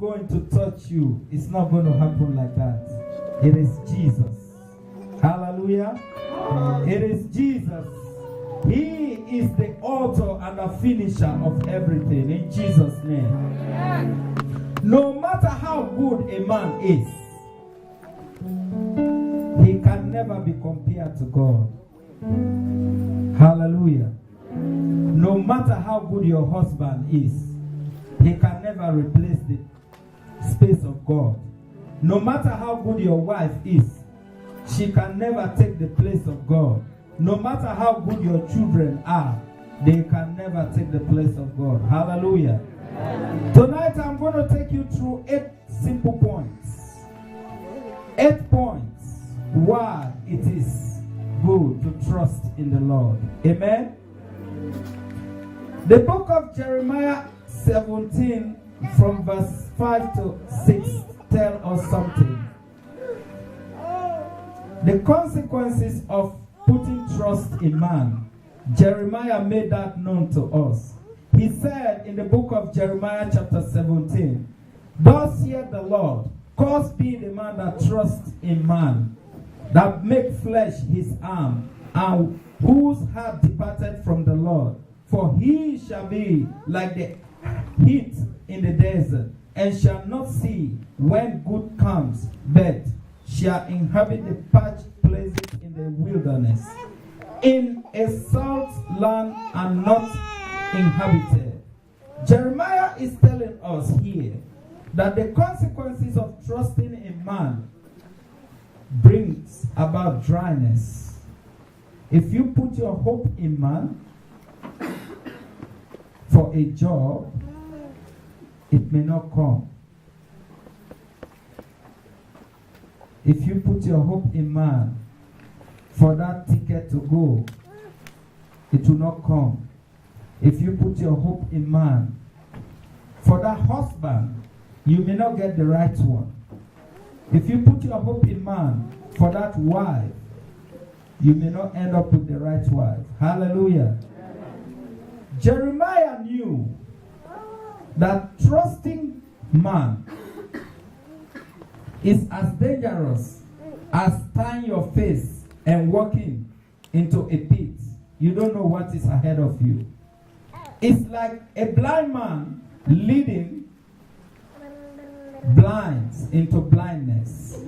going to touch you. It's not going to happen like that. It is Jesus. Hallelujah. It is Jesus. He is the author and the finisher of everything. In Jesus' name. No matter how good a man is, he can never be compared to God. Hallelujah. No matter how good your husband is, he can never replace the space of God. No matter how good your wife is, she can never take the place of God. No matter how good your children are, they can never take the place of God. Hallelujah. Tonight I'm going to take you through 8 simple points. 8 points why it is good to trust in the Lord. Amen. The book of Jeremiah 17 from verse 5 to 6 tell us something. The consequences of putting trust in man. Jeremiah made that known to us. He said in the book of Jeremiah chapter 17, thus saith the Lord, cursed be the man that trusts in man, that make flesh his arm, and whose heart departed from the Lord. For he shall be like the heat in the desert, and shall not see when good comes, but shall inhabit the parched places in the wilderness, in a salt land and not inhabited. Jeremiah is telling us here that the consequences of trusting in man brings about dryness. If you put your hope in man for a job, it may not come. If you put your hope in man for that ticket to go, it will not come. If you put your hope in man for that husband, you may not get the right one. If you put your hope in man for that wife, you may not end up with the right wife. Hallelujah. Jeremiah knew that trusting man is as dangerous as tying your face and walking into a pit. You don't know what is ahead of you. It's like a blind man leading blinds into blindness.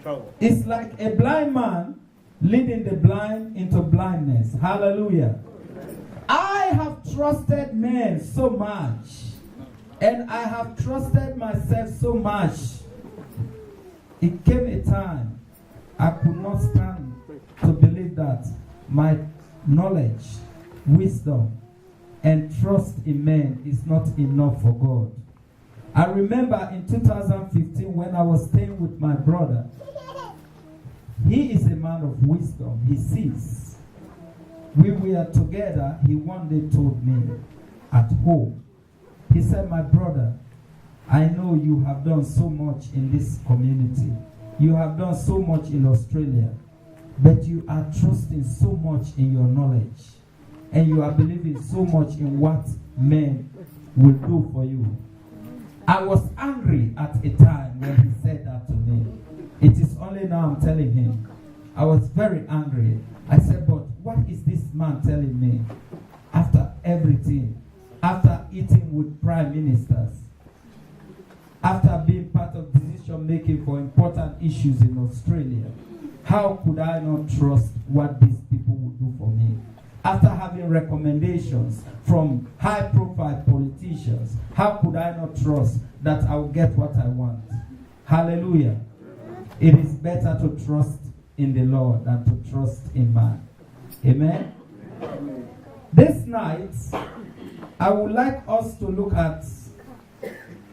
Trouble. It's like a blind man leading the blind into blindness. Hallelujah. I have trusted men so much, and I have trusted myself so much. It came a time I could not stand to believe that my knowledge, wisdom, and trust in men is not enough for God. I remember in 2015 when I was staying with my brother. He is a man of wisdom. He sees. We were together. He one day told me at home. He said, my brother, I know you have done so much in this community. You have done so much in Australia. But you are trusting so much in your knowledge. And you are believing so much in what men will do for you. I was angry at a time when he said that to me. It is only now I'm telling him. I was very angry. I said, but what is this man telling me? After everything, after eating with prime ministers, after being part of decision making for important issues in Australia, how could I not trust what these people would do for me? After having recommendations from high-profile politicians, how could I not trust that I will get what I want? Hallelujah. It is better to trust in the Lord than to trust in man. Amen? This night, I would like us to look at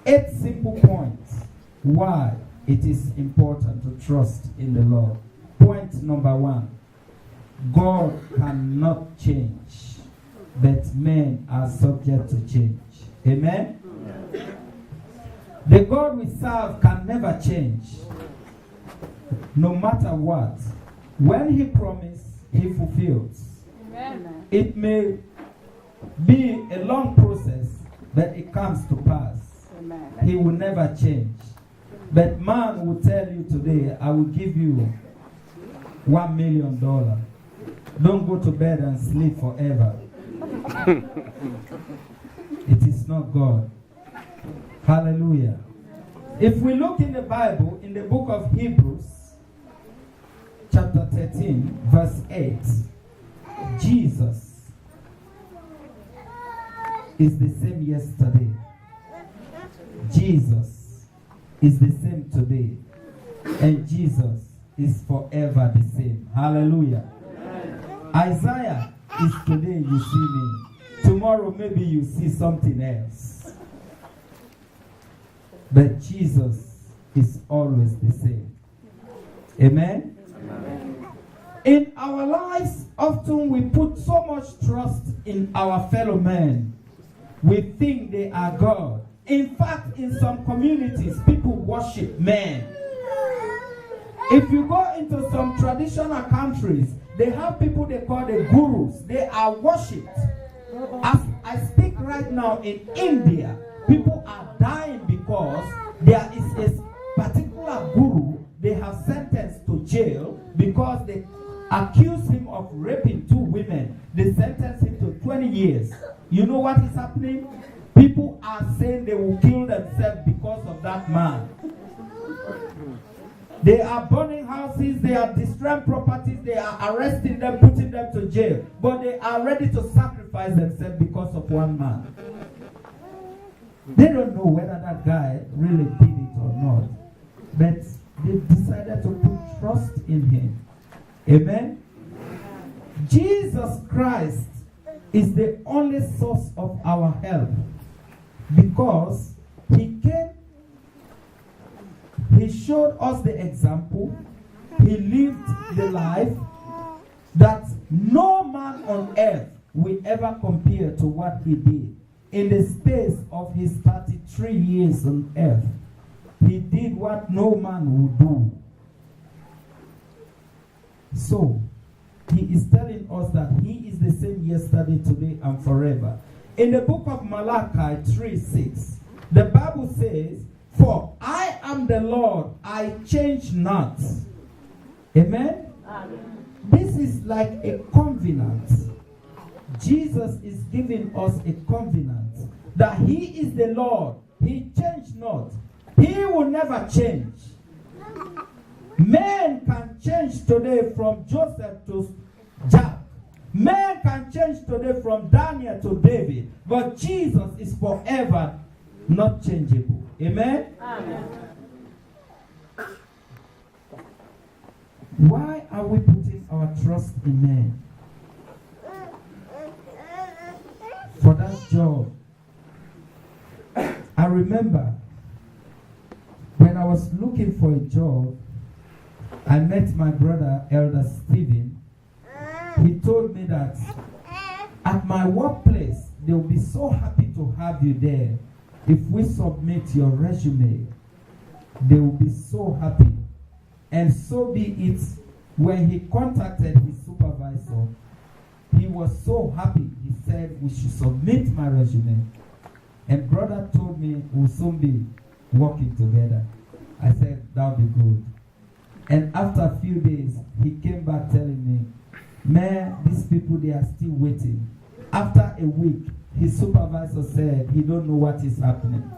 8 simple points why it is important to trust in the Lord. Point number 1. God cannot change, but men are subject to change. Amen? The God we serve can never change, no matter what. When he promised, he fulfills. Amen. It may be a long process, but it comes to pass. He will never change. But man will tell you today, I will give you $1 million. Don't go to bed and sleep forever. It is not God. Hallelujah. If we look in the Bible, in the book of Hebrews, chapter 13, verse 8, Jesus is the same yesterday. Jesus is the same today. And Jesus is forever the same. Hallelujah. Isaiah is today you see me. Tomorrow maybe you see something else. But Jesus is always the same. Amen? Amen. In our lives, often we put so much trust in our fellow men. We think they are God. In fact, in some communities, people worship men. If you go into some traditional countries, they have people they call the gurus. They are worshipped. As I speak right now in India, people are dying because there is a particular guru they have sentenced to jail because they accuse him of raping 2 women. They sentenced him to 20 years. You know what is happening? People are saying they will kill themselves because of that man. They are burning houses, they are destroying properties, they are arresting them, putting them to jail. But they are ready to sacrifice themselves because of one man. They don't know whether that guy really did it or not. But they decided to put trust in him. Amen? Jesus Christ is the only source of our help. Because he came, he showed us the example, he lived the life that no man on earth will ever compare to what he did. In the space of his 33 years on earth, he did what no man would do. So, he is telling us that he is the same yesterday, today, and forever. In the book of Malachi 3:6, the Bible says, "For I am the Lord, I change not." Amen? Amen. This is like a covenant. Jesus is giving us a covenant that he is the Lord. He changed not. He will never change. Men can change today from Joseph to Jack. Men can change today from Daniel to David. But Jesus is forever not changeable. Amen? Amen. Why are we putting our trust in men? For that job. I remember when I was looking for a job, I met my brother, Elder Stephen. He told me that at my workplace, they will be so happy to have you there. If we submit your resume, they will be so happy. And so be it, when he contacted his supervisor, he was so happy. He said, we should submit my resume. And brother told me we'll soon be working together. I said, that'll be good. And after a few days, he came back telling me, man, these people, they are still waiting. After a week, his supervisor said he don't know what is happening.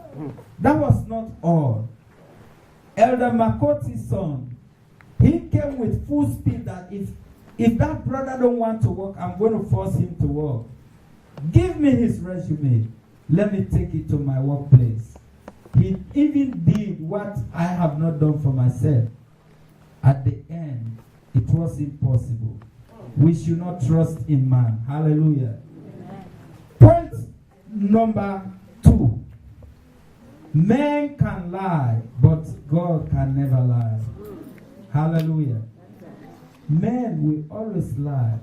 That was not all. Elder Makoti's son, he came with full speed that if that brother don't want to work, I'm going to force him to work. Give me his resume. Let me take it to my workplace. He even did what I have not done for myself. At the end, it was impossible. We should not trust in man. Hallelujah. Point number 2. Men can lie, but God can never lie. Hallelujah. Men will always lie,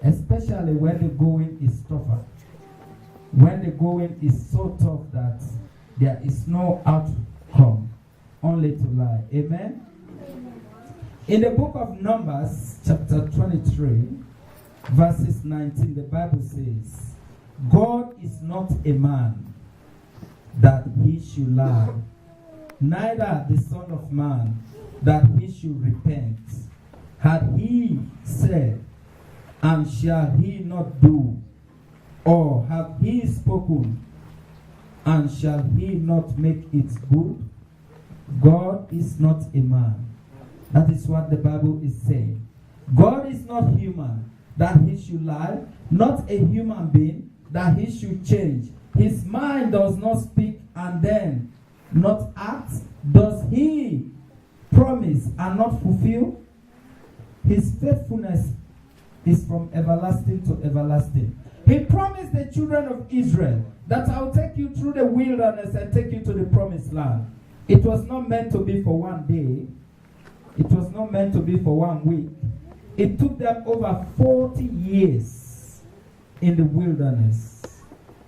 especially when the going is tougher. When the going is so tough that there is no outcome, only to lie. Amen? In the book of Numbers, chapter 23, verses 19, the Bible says, God is not a man that he should lie, neither the Son of Man that he should repent. Had he said, and shall he not do? Or have he spoken, and shall he not make it good? God is not a man. That is what the Bible is saying. God is not human, that he should lie, not a human being, that he should change. His mind does not speak and then not act. Does he promise and not fulfill? His faithfulness is from everlasting to everlasting. He promised the children of Israel that I will take you through the wilderness and take you to the promised land. It was not meant to be for one day. It was not meant to be for 1 week. It took them over 40 years in the wilderness.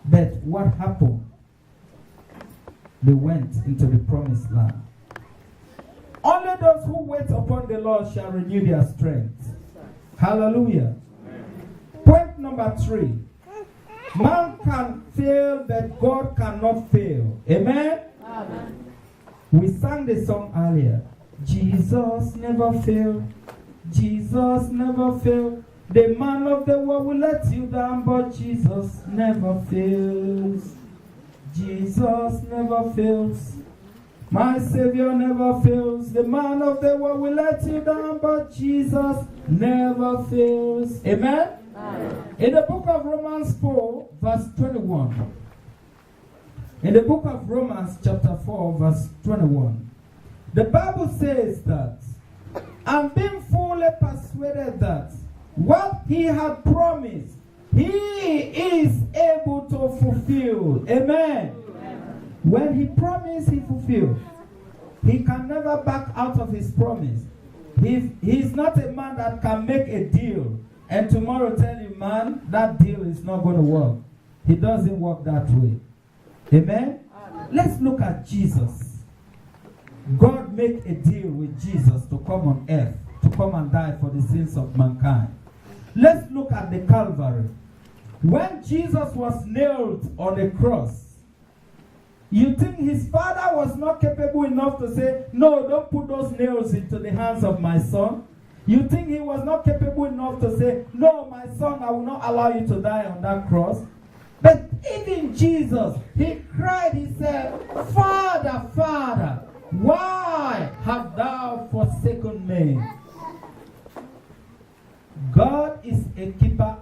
But what happened? They went into the promised land. Only those who wait upon the Lord shall renew their strength. Hallelujah. Point number 3. Man can fail, but God cannot fail. Amen? Amen. We sang the song earlier. Jesus never failed. Jesus never failed. The man of the world will let you down, but Jesus never fails. Jesus never fails. My Savior never fails. The man of the world will let you down, but Jesus never fails. Amen? Amen. In the book of Romans 4, verse 21. In the book of Romans chapter 4, verse 21. The Bible says that, and being fully persuaded that what he had promised, he is able to fulfill. Amen. When he promised, he fulfilled. He can never back out of his promise. He's not a man that can make a deal and tomorrow tell you, man, that deal is not going to work. He doesn't work that way. Amen? Let's look at Jesus. God made a deal with Jesus to come on earth, to come and die for the sins of mankind. Let's look at the Calvary. When Jesus was nailed on the cross, you think his father was not capable enough to say, no, don't put those nails into the hands of my son? You think he was not capable enough to say, no, my son, I will not allow you to die on that cross? But even Jesus, he cried, he said, Father, Father, why hast thou forsaken me? God is a keeper